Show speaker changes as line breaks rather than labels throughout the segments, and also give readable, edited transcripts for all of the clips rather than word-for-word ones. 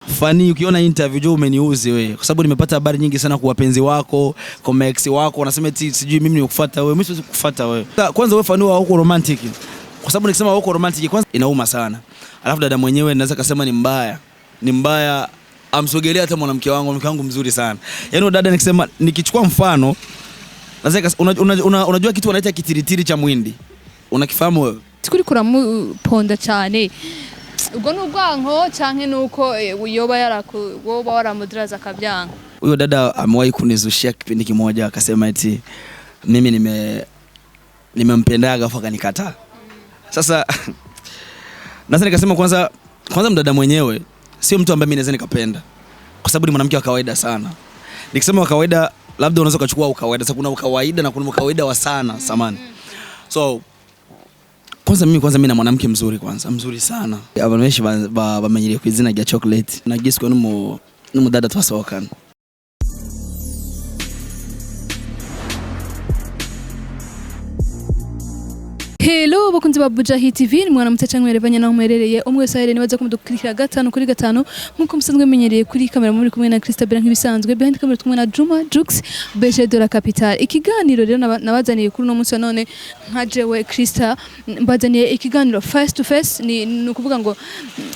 Fanny, ukiona interview jo umeniuzi wewe, kwa sababu nimepata habari nyingi sana kwa wapenzi wako, kwa ex wako, wanasema eti sijui mimi nikufuata wewe, mimi siwezi kukufuata wewe. Kwanza wewe Fanny wako romantic. Kwa sababu nikisema wako romantic kwanza inauma sana. Alafu dada mwenyewe naweza kusema ni mbaya. Ni mbaya, amsogelea hata mwanamke wangu mzuri sana. Yaani dada nikisema nikichukua mfano, naweza unajua kitu wanaita kitiritiri cha mwindi. Unakifahamu wewe?
Tukuri kuramuponda cyane. Ubwo n'ubwanko canke nuko yoba woba waramudiraza akabyanga.
Huyo dada amewahi kunizushia kipindi kimoja akasema eti mimi nimempendaga afa kanikataa. Sasa naweza nikasema kwanza mdada mwenyewe sio mtu ambaye mimi naweza nikapenda. Kwa sababu ni mwanamke wa kawaida sana. Nikisema wa kawaida labda unaweza kuchukua ukawaida. Sasa kuna ukawaida na kuna ukawaida wa sana samani. So kwanza mimi na mwanamke mzuri mzuri sana. Abantu benshi bamenyereye ku izina rya chocolate. Nagiswe n'umudada twasohokana.
Hello bakunzi ba Bujahi TV, ni mwana mutacha mwerevanya naho mwerereye umwe wese nibaza ko mudukurikira 5 kuri 5 nkuko musanzwe menyereye kuri kamera muri kumwe na Christabel nk'ibisanzwe behind camera tumwe na Juma Jux Beje de la Capitale. Ikiganiro rero nabazaniye kuri no munsi none nka jewe Christa mbazaniye ikiganiro face to face, ni ukuvuga ngo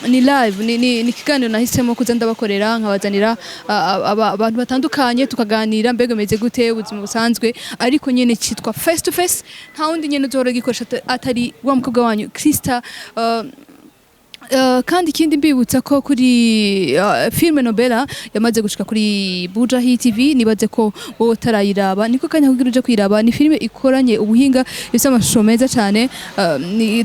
ni live, ni ikiganiro nahisemo kuza ndabakorera nkabazanira abantu batandukanye tukaganira mbega meze gute ubuzima busanzwe, ariko nyene cyitwa face to face, nta wundi nyene uzoro gikoresha atari wa mukobwa wanyu Christa. Kandi ikindi mbibutsa ko kuri filme Nobela yamaze gushika kuri Bujahi TV, nibaze ko wowe tarayiraba niko kanya kugira uje kwiraba. Ni filme ikoranye ubuhinga ifite amashusho meza cyane.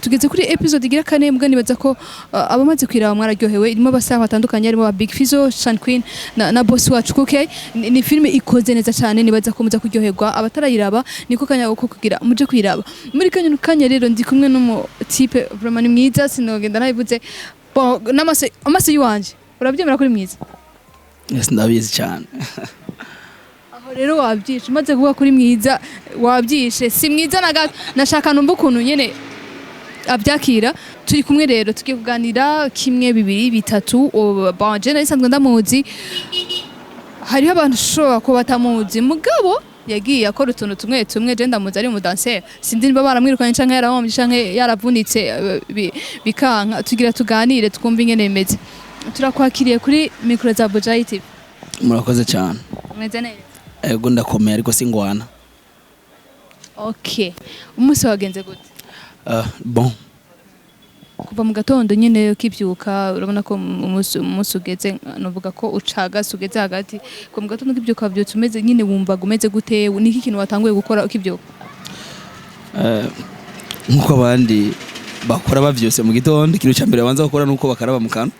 Tugeze kuri episode igira 4 mbwa nibaza ko abamaze kwiraba mwararyohewe. Irimo abasaha batandukanye, harimo Big Fizzo, Sean Queen na boss wacu kuke. Ni filme ikoze neza cyane, nibaza ko muza kuryoherwa. Abatarayiraba niko kanya uko kugira muje kwiraba. Muri kanya rero ndi kumwe n'umu type vraiment ni mwiza, sinogenda nabivuze amase yuwanje urabyemera kuri mwiza.
Yes, ndabizi cyane.
Aho rero wabyishe maze kuvuga kuri mwiza wabyishe si mwiza nashaka numva ukuntu nyene abyakira. Turi kumwe rero tugiye kuganira kimwe bibiri bitatu. Banje narisanzwe ndamuzi, hariho abantu shobora ko batamuzi mugabo yagiye akora utuntu tumwe je ndamuzi ari mu dancer, sindi niba baramwirukanye canke yarahombye canke yaravunitse bikanka. Tugira tuganire twumva ingene bimeze. Turakwakiriye kuri micro za Bujahi TV.
Murakoze cyane.
Meze neza?
Ego ndakomeye ariko singwana.
Okay, umunsi wagenze gute?
Bon,
kuva mu gatondo nyene kibyuka urabona ko umunsi ugeze, novuga ko ucaga sugeze hagati. Ko mu gatondo kibyuka byotse umeze nyine wumva gumeze gute? Niki kintu watanguye gukora ukibyuka?
Nkuko abandi bakora bavyose mu gitondo, ikintu cya mbere banza gukora nuko bakaraba mu kanwa.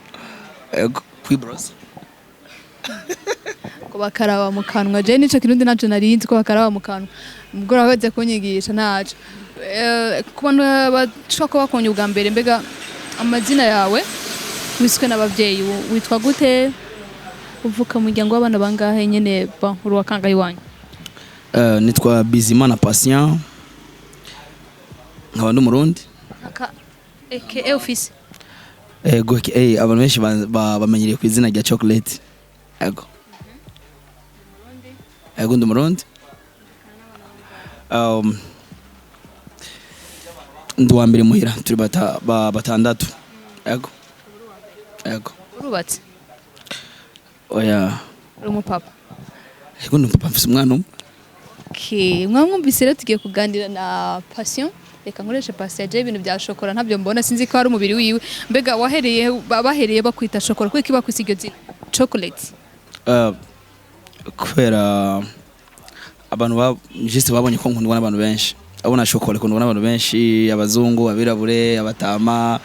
Kwibrosa.
Ko bakaraba mu kanwa, je nico kirundi naco narinzi ko bakaraba mu kanwa. Mugora weze kunyigisha naco. Kubantu bashaka bakonye ubwa mbere, mbega amazina yawe wiswe n'abavyeyi witwa gute? Uvuka mu muryango w'abana bangahe nyene uri wakanga iwanyu?
Nitwa Bizimana Patient, nkaba ndi Murundi.
Aka office.
Ego abantu benshi bamenyereye ku izina rya chocolate. Ego ndi Murundi. Ndi wa mbere muhira, turi batandatu. Ego.
Urubatse?
Oya.
Uri umupapa?
Ego ndi umupapa, mfise umwana umwe.
Okay, mwamwumvise rero tugiye kuganira na Patient. Reka nkoreshe Patient je ibintu bya shokora ntabyo mbona, sinzi ko ari umubiri wiwe. Mbega bahereye bakwita shokora kuko bakwise iryo zina chocolate?
Kubera abantu juste babonye ko nkundwa n'abantu benshi. Abona shokora kundwa n'abantu benshi, abazungu, abirabure, abatama,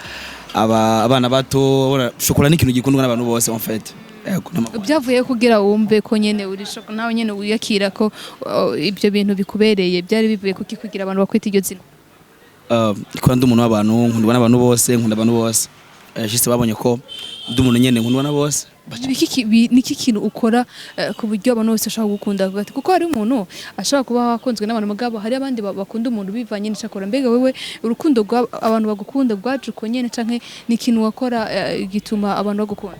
abana bato. Abona shokora ni ikintu gikundwa n'abantu bose en fait.
Byavuye kugira wumve ko nyene uri shokora nawe nyene uyakira ko ibyo bintu bikubereye, byari bivuye kuki kugira abantu bakwita iryo zina?
Ko ndi umuntu w'abantu, nkundwa n'abantu bose, nkunda abantu bose. Juste babonye ko ndi umuntu nyene nkundwa na bose. Niki kintu ukora ku buryo abantu bose bashaka gukunda? Kuko hari umuntu ashaka kuba wakunzwe n'abantu mugabo hari abandi bakunda umuntu bivanye n'icakora. Mbega wewe urukundo abantu bagukunda bwaje uko nyene canke ni kintu wakora gituma abantu bagukunda?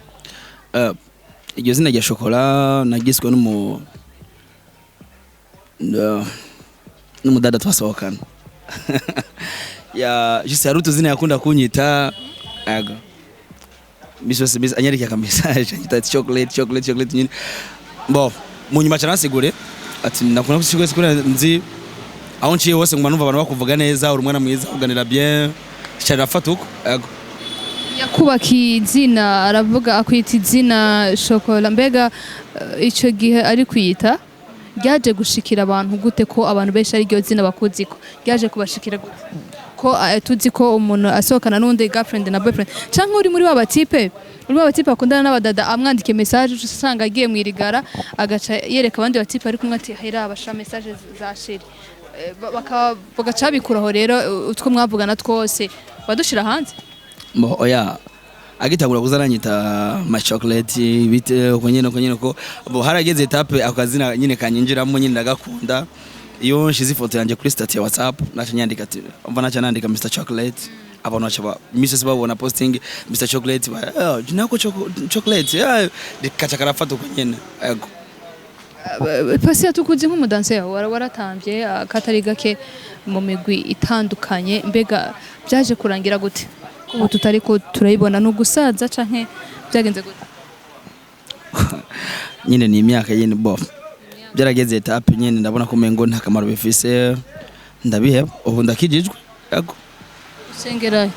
iryo zina rya Ushobora nagiswe n'umudada twasohokana. Juste harutu zina yakunda kunyita aga. Bisose anyarika ka message anyita chocolate nyine. Bo munyuma cyane asigure ati nakuna kusigura nzi aho nciye hose nguma numva abantu bakuvuga neza uri umwana mwiza uganira bien cyara fatuko aga.
Yakubaki izina aravuga akwita izina Ushobora mbega ico gihe ari kwita ryaje gushikira abantu gute ko abantu benshi ari ryo zina bakuziko ryaje kubashikira gute ko tuzi ko umuntu asohokana n'undi girlfriend na boyfriend canke uri muri w'abatipe bakundana n'abadada amwandike message usanga agiye mwirigara agaca yereka abandi batipe ari kumwe ati hera abasha message za sheri bagaca bikuraho rero utwo mwavugana twose badushira hanze.
Mbo oya agitagura kuzaranyita ma chocolate bite uko ko bo harageze etape akazina nyine kanyinjiramo nyine ndagakunda iyo nshize ifoto yanjye kuri status ya WhatsApp naca nyandika ati umva naca nandika Mr Chocolate abantu bacha Mrs babona posting Mr Chocolate jinako chocolate dikacha karafata uko nyine yego.
Pasi atukuzi nk'umudanse waratambye katari gake mu migwi itandukanye mbega byaje kurangira gute ubu tutari ko turayibona no gusaza canke byagenze gute?
Nyine ni imyaka yene bo byarageze etape nyine ndabona ko mengo nta kamaro bifise ndabiheba ubu ndakijijwe yego.
Sengera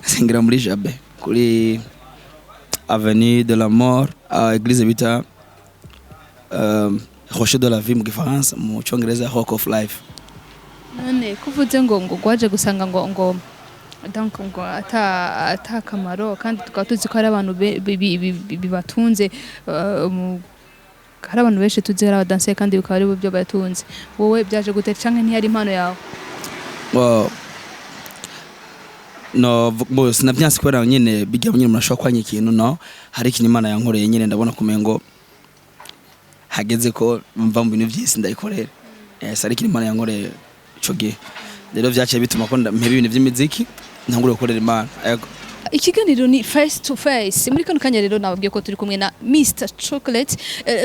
sengera muri Jabe kuri avenue de la mort église bita rocher de la vie mu gifaransa mu cyongereza rock of life.
None kuvuze ngo gwaje gusanga ngo donc ngo ata kamaro kandi tukaba tuzi ko ari abantu bibatunze hari abantu benshi tuzi ari abadanse kandi bikaba ari byo batunze wowe byaje gute canke ntiyari impano yawe? No bo sinabyanse kwera nyine bijya nyine murashaka kwanya ikintu no hari ikintu Imana yankoreye nyine ndabona kumengo hageze ko mva mu bintu by'isi ndayikorera. Ari ikintu Imana yankoreye coge rero vyaciye bituma ko mpebe ibintu by'imiziki ntangure gukorera Imana yego. Ikiganiro ni face to face muri kano kanya rero nababwiye ko turi kumwe na Mr Chocolate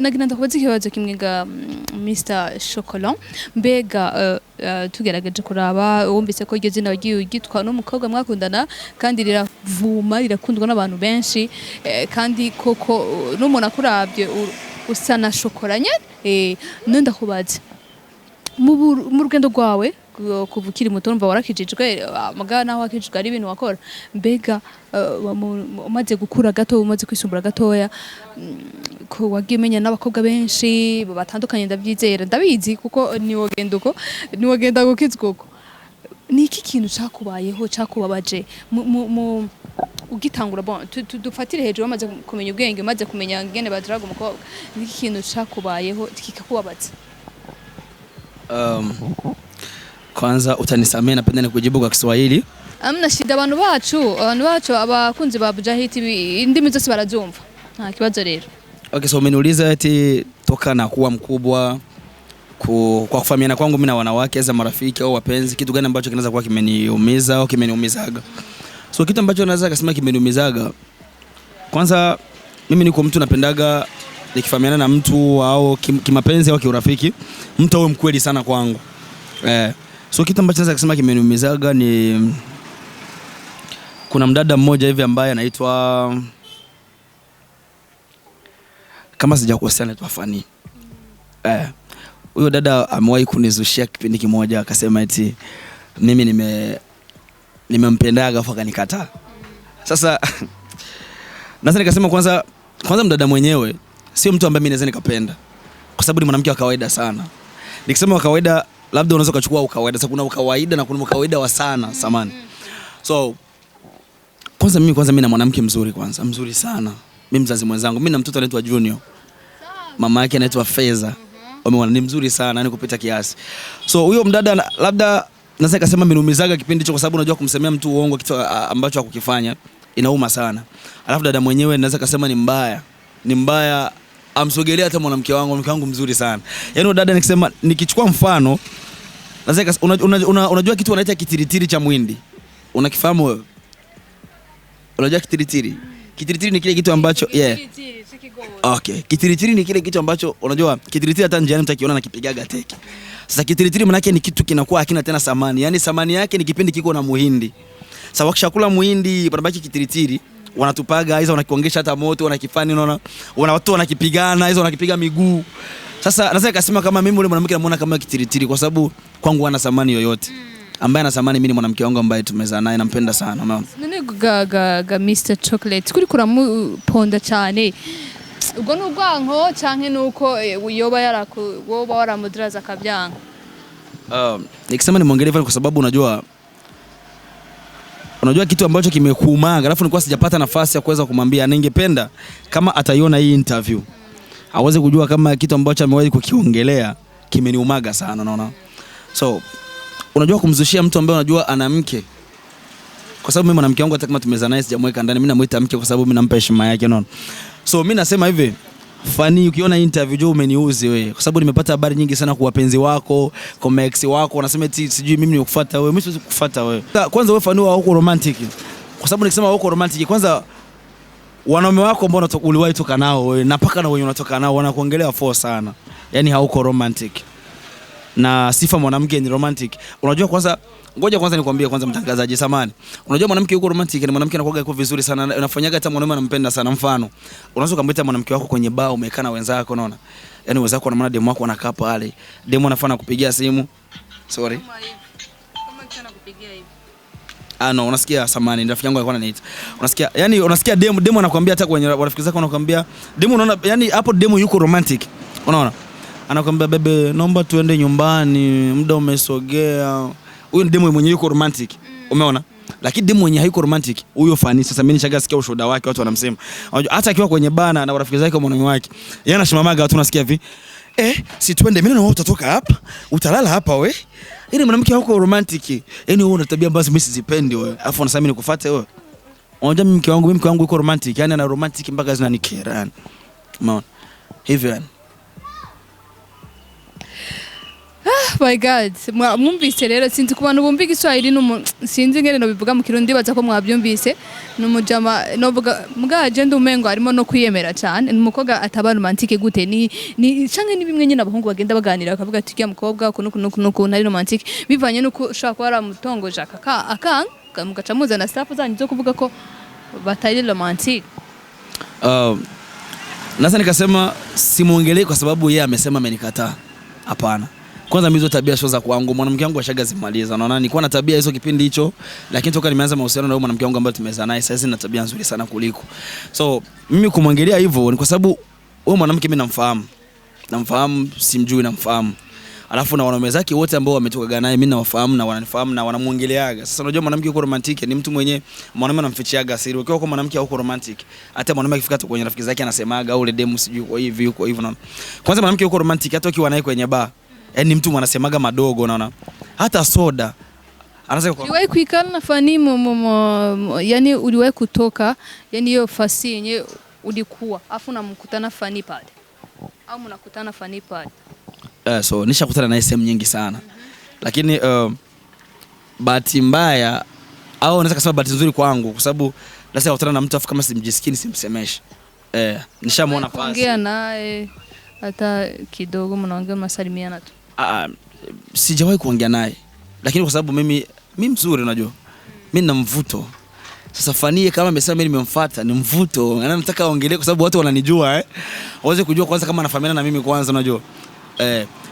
nagina ndakubaza ikibazo kimwe ga Mr Chocolat mbega tugerageje kuraba wumvise ko iryo zina wagiye ugitwa n'umukobwa mwakundana kandi riravuma rirakundwa n'abantu benshi kandi koko n'umuntu akurabye usa na Chocolat nyene none ndakubaza mu rugendo rwawe kuva ukiri muto urumva warakijijwe amagana naho wakijijwe ari ibintu wakora mbega umaze gukura gato umaze kwisumbura gatoya ko wagiye umenya n'abakobwa benshi batandukanye ndabyizera ndabizi kuko niwogenda gukizwa uko ni iki kintu cakubayeho cakubabaje ugitangura bon dufatire hejuru wamaze kumenya ubwenge umaze kumenya ngene badraga umukobwa ni iki kintu cakubayeho kikakubabaza? Kwanza utanisamea napenda kujibu kwa Kiswahili. Amna shida abantu bacu abakunzi ba Bujahit indimi zose barazumva. Nta kibazo rero. Okay, so umeniuliza eti toka na kuwa mkubwa kwa kufahamiana kwangu mimi na wanawake za marafiki au wapenzi kitu gani ambacho kinaweza kuwa kimeniumiza au kimeniumizaga? So kitu ambacho naweza kusema kimeniumizaga kwanza mimi niko mtu napendaga nikifahamiana na mtu au kimapenzi au kiurafiki mtu awe mkweli sana kwangu. So kitu ambacho naweza kusema kimeniumizaga ni kuna mdada mmoja hivi ambaye anaitwa kama sijakosea anaitwa Fanny. Huyo dada amewahi kunizushia kipindi kimoja akasema eti mimi nimempendaga afa kanikataa. Sasa naweza nikasema kwanza mdada mwenyewe sio mtu ambaye mimi naweza nikapenda kwa sababu ni mwanamke wa kawaida sana. Nikisema wa kawaida labda unaweza kuchukua ukawaida. Sasa kuna ukawaida na kuna ukawaida wa sana samani. So kwanza mimi na mwanamke mzuri kwanza, mzuri sana. Mimi mzazi mwenzangu, mimi na mtoto anaitwa Junior. Mama yake anaitwa Feza. Wameona ni mzuri sana, yani kupita kiasi. So huyo mdada labda naweza kusema ameniumizaga kipindi hicho kwa sababu unajua kumsemea mtu uongo kitu ambacho hakukifanya inauma sana. Alafu dada mwenyewe naweza kusema ni mbaya amsogelea hata mwanamke wangu mzuri sana. Yaani dada nikisema nikichukua mfano naweza unajua kitu wanaita kitiritiri cha mwindi. Unakifahamu wewe?
Unajua kitiritiri? Kitiritiri ni kile kitu ambacho Okay, kitiritiri ni kile kitu ambacho unajua kitiritiri hata njiani mtakiona na kipigaga teke. Sasa kitiritiri maana yake ni kitu kinakuwa hakina tena samani. Yaani samani yake ni kipindi kiko na muhindi. Sasa wakishakula muhindi panabaki kitiritiri, wanatupaga hizo wanakiongeza hata moto, wanakifani unaona. Watu wanakipigana, hizo wanakipiga miguu. Sasa naweza nikasema kama mimi yule mwanamke namuona kama kitiritiri kwa sababu kwangu hana samani yoyote. Ambaye ana samani mimi ni mwanamke wangu ambaye tumezaa naye nampenda sana mama.
None ga Mr Chocolate kuri kuramuponda cyane. Ubwo n'ubwanko canke nuko yoba woba waramudiraza akabyanga.
Nikisema nimuongelee kwa sababu unajua kitu ambacho kimekuumanga alafu nilikuwa sijapata nafasi ya kuweza kumwambia ningependa kama ataiona hii interview aweze kujua kama kitu ambacho amewahi kukiongelea kimeniumaga sana unaona. So unajua kumzushia mtu ambaye unajua ana mke, kwa sababu mimi mwanamke wangu hata kama tumezaa naye sijamweka ndani, mimi namuita mke kwa sababu mimi nampa heshima yake unaona. So mimi nasema hivi, Fanny ukiona interview jo umeniuzi wewe, kwa sababu nimepata habari nyingi sana kwa wapenzi wako, kwa ex wako, wanasema eti sijui mimi nikufuata wewe, mimi siwezi kukufuata wewe. Kwanza wewe Fanny wako romantic. Kwa sababu nikisema wako romantic, kwanza wanaume wako ambao uliwahi toka nao wewe na paka na wenye unatoka nao wanakuongelea for sana. Yaani hauko romantic. Na sifa mwanamke ni romantic. Unajua kwanza, ngoja kwanza nikwambie kwanza mtangazaji samani. Unajua mwanamke yuko romantic ni mwanamke anakuwa yuko vizuri sana, anafanyaga hata mwanaume anampenda sana. Mfano, unaweza kumwita mwanamke wako kwenye bar umekaa na wenzako unaona. Yaani wenzako wanamwona demu wako anakaa pale. Demu anafanya kupigia simu. Sorry.
Kama kana kupigia hivi.
No, unasikia samani rafiki yangu alikuwa ananiita. Unasikia, yani unasikia demu anakuambia hata kwenye rafiki zako anakuambia, demu unaona yani hapo demu yuko romantic. Unaona? Anakuambia bebe naomba tuende nyumbani, muda umesogea. Huyo ni demu mwenye yuko romantic. Umeona? Lakini demu mwenye haiko romantic, huyo Fanny sasa mimi nishagasikia ushuhuda wake watu wanamsema. Unajua hata akiwa kwenye bana na rafiki zake mwanaume wake, yeye anashimamaga watu nasikia hivi. Si tuende mimi na wewe utatoka hapa, utalala hapa wewe. Ili mwanamke wako romantic. Yaani wewe una tabia ambazo mimi sizipendi wewe. Alafu unasema mimi nikufuate wewe. Unajua mke wangu yuko romantic, yani ana romantic mpaka zinanikera yani. Umeona? Hivyo yani.
My God, mwumvise rero sinzi ku bantu bumva igiswahili sinzi ngene no bivuga mu Kirundi baza ko mwabyumvise numujama novuga mugaje ndumengo harimo no kwiyemera cyane umukobwa ataba romantique gute ni canke ni bimwe nyine abahungu bagenda baganira bakavuga ati kiya mukobwa kuno ntari romantique bivanye nuko ushaka ko aramutongoje akanga mugaca muzana staff zanyu zo kuvuga ko batari romantique.
Nasa nikasema simuongelee kwa sababu yeye amesema amenikataa. Hapana. Kwanza mimi hizo tabia sio za kwangu, mwanamke wangu ashagazimaliza. Unaona nilikuwa na tabia hizo kipindi hicho, lakini toka nimeanza mahusiano na mwanamke wangu ambaye tumezaa naye sasa nina tabia nzuri sana kuliko. So mimi kumwangalia hivyo ni kwa sababu wewe mwanamke mimi namfahamu, simjui namfahamu. Alafu na wanaume zake wote ambao wametoka naye mimi nawafahamu na wananifahamu na wanamuongeleaga. Sasa unajua mwanamke yuko romantic ni mtu mwenye mwanaume anamfichiaga siri. Ukiwa kwa mwanamke yuko romantic, hata mwanaume akifika tu kwenye rafiki zake anasemaga ule demu sijui kwa hivi yuko hivyo na. Kwanza mwanamke yuko romantic hata ukiwa naye kwenye bar. Yaani mtu anasemaga madogo unaona. Hata soda. Anasema kwa
uliwahi kuikana na Fanny yani uliwahi kutoka yani hiyo fasi yenye ulikuwa afu unamkutana Fanny pale. Au mnakutana Fanny pale.
So nishakutana na SM nyingi sana. Lakini bahati mbaya au naweza kusema bahati nzuri kwangu kwa sababu lazima kukutana na mtu afu kama simjisikini simsemeshe. Nishamuona pale.
Ongea naye hata kidogo mnaongea masalimiana tu.
Sijawahi kuongea naye. Lakini kwa sababu mimi mzuri unajua. Mimi nina mvuto. Sasa Fanny kama amesema mimi nimemfuata ni mvuto. Yaani nataka aongelee kwa sababu watu wananijua waweze kujua kwanza kama anafahamiana na mimi kwanza unajua.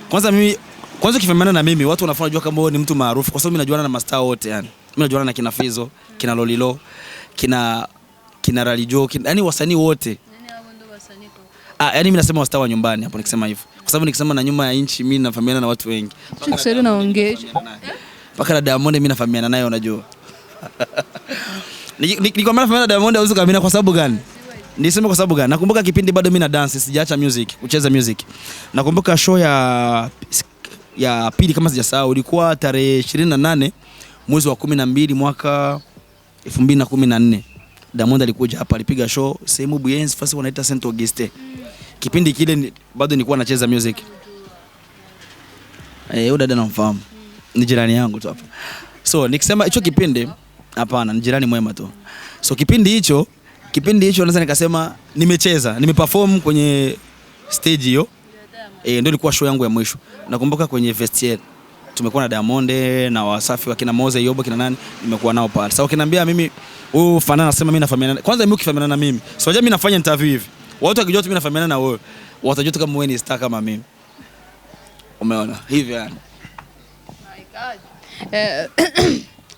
Kwanza kifahamiana na mimi watu wanafanya jua kama wewe ni mtu maarufu kwa sababu mimi najuana na mastaa wote yani. Mimi najuana na kina Fizo, kina Lolilo, kina Ralijo, yani wasanii wote.
Nani hao ndo wasanii kwa?
Yani mimi nasema wastaa wa nyumbani hapo nikisema hivyo. Kwa sababu nikisema na nyuma ya inchi mimi nafahamiana na watu wengi.
Sasa naongea.
Paka na Diamond mimi nafahamiana naye unajua. Nikikwambia nafahamiana na Diamond hauwezi kuamini kwa sababu gani? Niseme kwa sababu gani? Nakumbuka kipindi bado mimi na dance, sijaacha kucheza music. Nakumbuka show ya pili kama sijasahau ilikuwa tarehe 28 mwezi wa 12 mwaka 2014. Diamond alikuja hapa alipiga show sehemu Buyenzi fasi wanaita Saint Auguste. Kipindi kile bado nilikuwa nacheza music. Huyo dada namfahamu. Ni jirani yangu tu hapa. So nikisema hicho kipindi hapana ni jirani mwema tu. So kipindi hicho naweza nikasema nimeperform kwenye stage hiyo. Ndio ilikuwa show yangu ya mwisho. Nakumbuka kwenye vestiaire tumekuwa na Diamond na Wasafi wakina Moze Yobo kina nani, nimekuwa nao pale. Sasa ukiniambia mimi huyu Fanny anasema mimi nafahamiana. Kwanza mimi ukifahamiana na mimi, sio mimi nafanya interview hivi. Watu wakijua mimi nafahamiana na wewe, watajua kama wewe ni star kama mimi. Umeona? Hivi yani.
My God.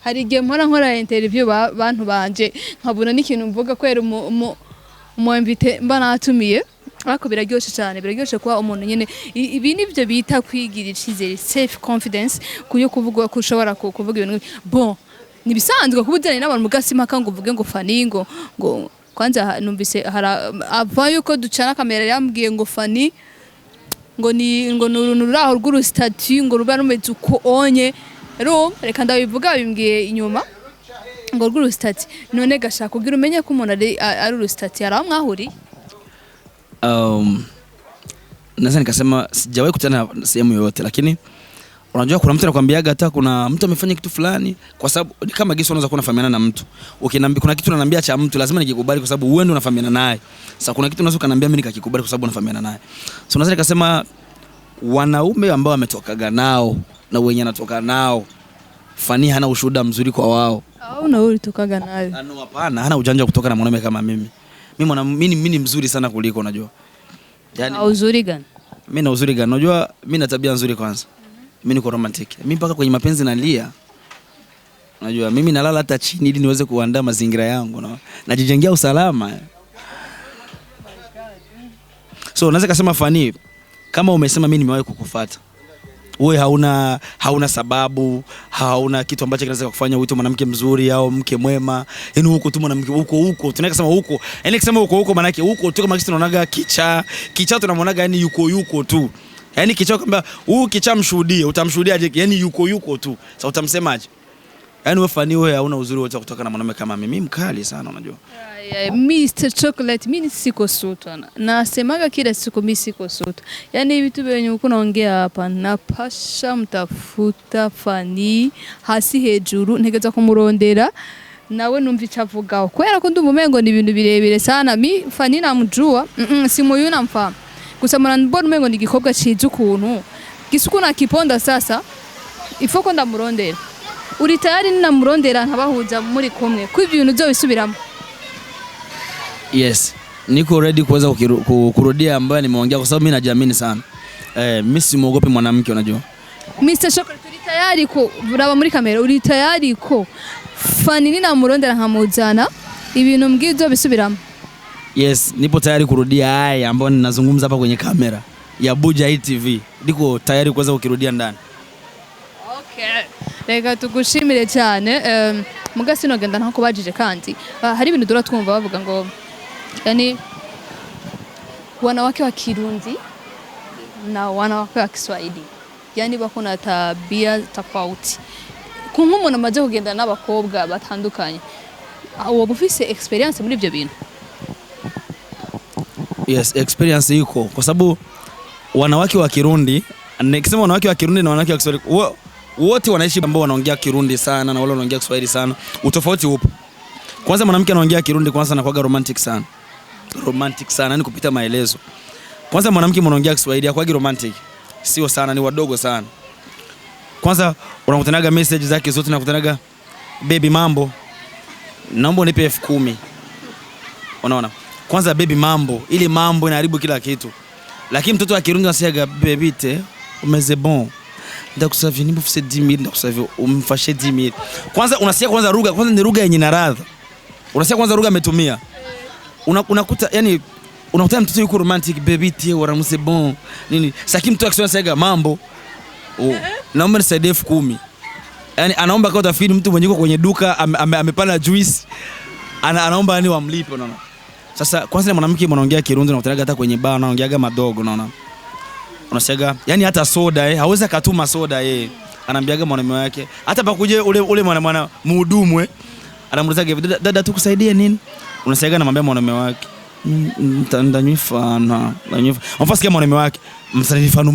Hari igihe nkora interview bantu banje nkabona n'ikintu mvuga kwera mu invite mba natumiye. Ariko biraryoshe cyane, biraryoshe kuba umuntu nyene ibi nivyo bita kwigira icizere, self confidence, kuyo kuvuga ko ushobora kuvuga ibintu bon nibisanzwe kubujyana n'abantu mugasimaka ngo uvuge ngo Fanny ngo kwanza numvise avayo ko ducana kamera yambwiye ngo Fanny ngo nuraho rw'uru statut ngo ruba rumeze uko onye reka ndabivuga bimbwiye inyuma ngo rw'uru statut none gashaka kugira umenye ko umuntu ari uru statut araho mwahuriye.
Naweza nikasema sijawahi kutana sehemu yoyote, lakini unajua kuna mtu anakuambiaga hata kuna mtu amefanya kitu fulani, kwa sababu kama gisi unaweza kuwa unafahamiana na mtu. Ukiniambia kuna kitu unaniambia cha mtu lazima nikikubali kwa sababu wewe ndio unafahamiana naye. Sasa kuna kitu unaweza kuniambia mimi nikakikubali kwa sababu unafahamiana naye. So naweza nikasema wanaume ambao wametokaga nao na wenye anatoka nao, Fanny hana ushuhuda mzuri kwa wao.
Au na wewe ulitokaga nayo?
Hapana, hana ujanja kutoka na mwanaume kama mimi. Mimi ni mzuri sana kuliko, unajua.
Yaani uzuri gani?
Mimi na uzuri gani? Unajua mimi na tabia nzuri kwanza. Mimi niko romantic. Mimi mpaka kwenye mapenzi nalia. Unajua mimi nalala hata chini ili niweze kuandaa mazingira yangu na najijengea usalama. So naweza kusema Fanny, kama umesema mimi nimewahi kukufuata, wewe hauna sababu, hauna kitu ambacho kinaweza kufanya uite mwanamke mzuri au mke mwema. Yaani huko tu mwanamke huko. Tunaweza kusema huko. Yaani kusema huko maana yake huko tu, kama kisi tunaonaga kicha tunamwonaga yani yuko tu. Yaani kicha kwamba huyu kicha mshuhudie, utamshuhudiaje? Yani yuko tu. Sasa utamsemaje? Yaani wewe Fanny, wewe hauna uzuri wote kutoka na mwanaume kama mimi. Mkali sana, unajua.
Mr. Chocolate, mimi siko suto. Nasemaga kila siku mimi siko suto. Yaani vitu vyenye uko naongea hapa napasha mtafuta Fanny hasi hejuru ntegeza kumurondera nawe numva icavugaho. Kwera ko ndumumengo ni ibintu birebire sana. Mi Fanny namujua, si moyo namfahamu. Gusa mbona umengo ni gikobwa ciza ukuntu. Gisuku nakiponda sasa. Ifoko ndamurondera. Uri tayari ninamurondera nkabahuza muri kumwe. Ko ibintu byo bisubiramo.
Yes, niko ready kuweza kurudia ambayo nimeongea kwa sababu mimi najiamini sana. Mimi simuogopi mwanamke, unajua.
Mr. Chocolate, uri tayari ko buraba muri kamera, uri tayari ko Fanny ninamurondera nkamuzana ibintu mbwizo bisubiramo?
Yes, nipo tayari kurudia haya ambayo ninazungumza hapa kwenye kamera ya Buja TV. Niko tayari kuweza kukirudia ndani.
Okay. Reka tugushimire cyane. Mugasi no genda ntako bajije kandi hari ibintu dora twumva bavuga ngo yani wanawake wa Kirundi na wanawake wa Kiswahili yani bako na tabia tofauti. Nk'umuntu amaze kugenda n'abakobwa batandukanye, wowe ufise experience muri ibyo bintu?
Yes, experience iko kwa sababu wanawake wa Kirundi, nikisema wanawake wa Kirundi na wanawake wa Kiswahili wote wanaishi ambao wanaongea Kirundi sana na wale wanaongea Kiswahili sana. Utofauti upo. Kwanza mwanamke anaongea Kirundi kwanza anakuwa romantic sana. Romantic sana, yani kupita maelezo. Kwanza mwanamke anaongea Kiswahili hakuwa romantic. Sio sana, ni wadogo sana. Kwanza unakutanaga message zake zote, unakutanaga baby mambo, naomba unipe 10,000. Unaona? Kwanza baby mambo, ile mambo inaharibu kila kitu. Lakini mtoto wa Kirundi anasema baby te umeze bon. Ndakusavia nimbo fise 10,000, ndakusavia umfashe 10,000. Kwanza unasikia kwanza lugha, kwanza ni lugha yenye naradha. Unasikia kwanza lugha ametumia. Unakuta yani unakuta mtoto yuko romantic baby te waramuse bon. Nini? Saki mtu akisema sasa mambo. Naomba nisaidie 10,000. Yani anaomba kwa utafiri mtu mwenye yuko kwenye duka amepana juice. Anaomba yani wamlipe, unaona. Sasa kwanza mwanamke anaongea Kirundi na utaraga hata kwenye bar anaongeaga madogo, unaona. Unasiaga yani hata soda hawezi katuma soda anaambiaga mwanaume wake hata pakuje ule mwana mhudumu anamuulizaga dada tukusaidie nini, unasiaga anamwambia mwanaume wake ndanyifana unafasikia mwanaume wake msanifano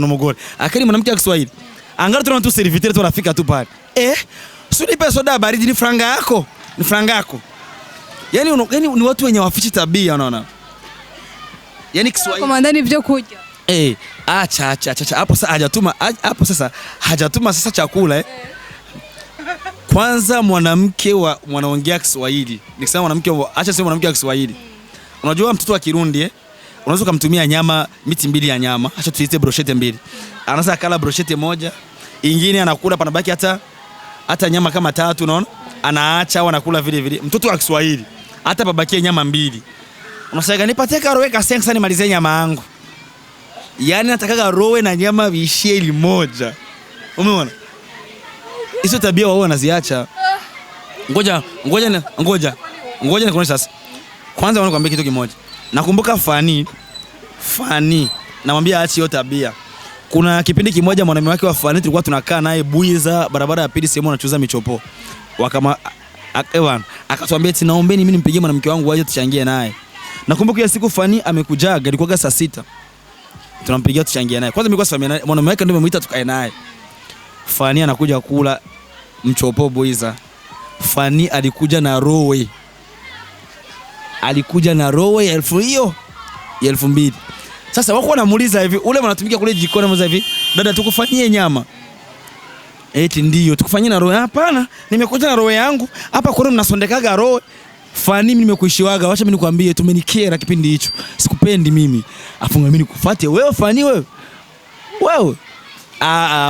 mugore akali mwanamke wa Kiswahili angalau tuna tu serviteur tu rafika tu pale sudi pesa soda baridi ni franga yako ni franga yako. Yani ni watu wenye wafichi tabia unaona. Yani Kiswahili
kama ndani vyo kuja.
Acha. Hapo sasa hajatuma sasa chakula Kwanza mwanamke wanaongea Kiswahili. Nikisema mwanamke acha sema mwanamke wa Kiswahili. Unajua mtoto wa Kirundi unaweza kumtumia nyama miti mbili ya nyama, acha tuite brochette mbili. Anaweza kala brochette moja, ingine anakula panabaki hata nyama kama 3 unaona? Anaacha au anakula vile vile. Mtoto wa Kiswahili hata babakie nyama mbili. Unasema nipatie karowe ka sensa nimalize nyama yangu. Yaani natakaga rowe na nyama viishie moja. Umeona? Hizo tabia wao wanaziacha. Ngoja nikuone sasa. Kwanza wanakuambia kitu kimoja. Nakumbuka Fanny namwambia aache hiyo tabia. Kuna kipindi kimoja mwanamume wake wa Fanny tulikuwa tunakaa naye Buiza barabara ya pili sehemu anachuza michopo. Akatuambia eti naombeni mimi nimpigie mwanamke wangu waje tuchangie naye. Nakumbuka ile siku Fanny amekujaga ilikuwa saa 6. Tunampigia tuchangie naye. Kwanza mimi kwa mwanamume wake ndio nimemuita tukae naye. Fanny anakuja kula mchopo Buiza. Fanny alikuja na rowe. Alikuja na rowe ya 2,000. Sasa wako wanamuuliza hivi, ule mnatumika kule jikoni mmoja hivi, dada tukufanyie nyama. Eti ndio, tukufanyie na rowe. Hapana, nimekuja na rowe yangu. Hapa kwenu mnasondekaga rowe. Fanny mimi nimekuishiwaga, acha mimi nikwambie tumenikera kipindi hicho. Sikupendi mimi. Afunga mimi nikufuate wewe Fanny wewe.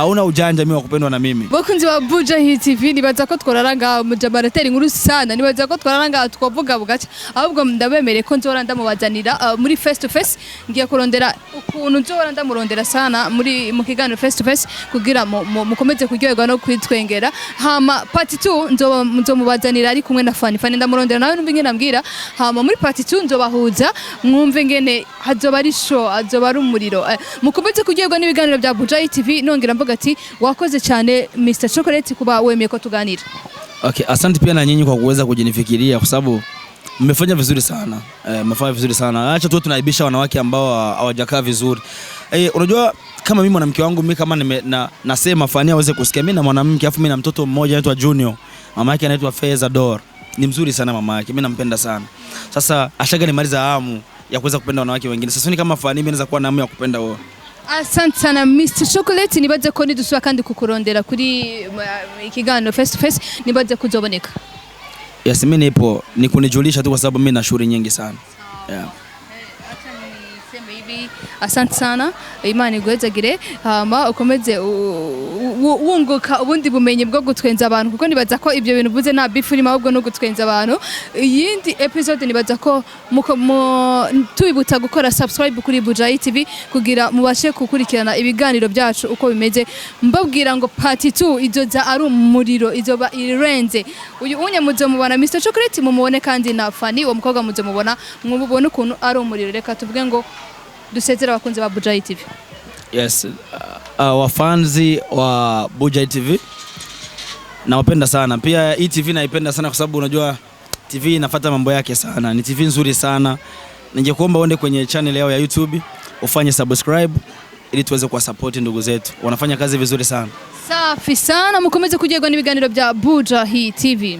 Una ujanja mimi wa kupendwa na mimi.
Bakunzi wa Buja TV nibaza ko tworaranga mujabarateri inkuru sana nibaza ko tworaranga twavuga bugaca ahubwo ndabemere ko nzora ndamubazanira muri face to face ngiye kurondera ukuntu nzora ndamurondera sana mu kiganiro face to face kugira mukomeze kuryoherwa no kwitwengera hama part 2 nzomubazanira ari kumwe na Fanny ndamurondera nawe numva ngene ambwira hama muri part 2 nzobahuza mwumve ngene hazoba ari show hazoba ari umuriro mukomeze kuryoherwa n'ibiganiro bya Buja TV nongera mvuga ati wakoze cyane Mr Chocolate kuba wemeye ko tuganira.
Okay, asante pia na nyinyi kwa kuweza kujinifikiria kwa sababu mmefanya vizuri sana. Mmefanya vizuri sana. Acha tu tunaibisha wanawake ambao hawajakaa vizuri. Unajua kama mimi mwanamke wangu mimi kama nasema Fanny aweze kusikia mimi na mwanamke afu mimi na mtoto mmoja anaitwa Junior. Mama yake anaitwa Fezador. Ni mzuri sana mama yake. Mimi nampenda sana. Sasa ashaga nimaliza hamu ya kuweza kupenda wanawake wengine. Sasa ni kama Fanny mimi naweza kuwa na hamu ya kupenda wao.
Asante sana Mr Chocolate nibaze ko nidusubira kandi kukurondera kuri ikiganiro face to face nibaze kuzoboneka.
Yes, mimi nipo ni kunijulisha tu kwa sababu mimi na shughuli nyingi sana.
Acha niseme hivi asante sana Imana igwezagire hama ukomeze wunguka ubundi bumenye bwo gutwenza abantu kuko nibaza ko ibyo bintu buze nta bifurima ahubwo no gutwenza abantu. Yindi episode nibaza ko tubibutsa gukora subscribe kuri Buja TV kugira mubashe gukurikirana ibiganiro byacu uko bimeze mbabwira ngo part 2 izoza ari umuriro izoba irenze uyu unye muzomubona Mr Chocolate mumubone kandi na Fanny uwo mukobwa muzomubona mwubone ukuntu ari umuriro reka tuvuge ngo dusezera abakunzi ba Buja TV.
Yes, wafanzi wa Buja TV nawapenda sana. Pia hii TV naipenda sana kwa sababu unajua TV inafuata mambo yake sana. Ni TV nzuri sana. Ningekuomba uende kwenye channel yao ya YouTube, ufanye subscribe ili tuweze kuwa support ndugu zetu. Wanafanya kazi vizuri sana.
Safi sana, mkomeze kujerwa n'ibiganiro bya Buja TV.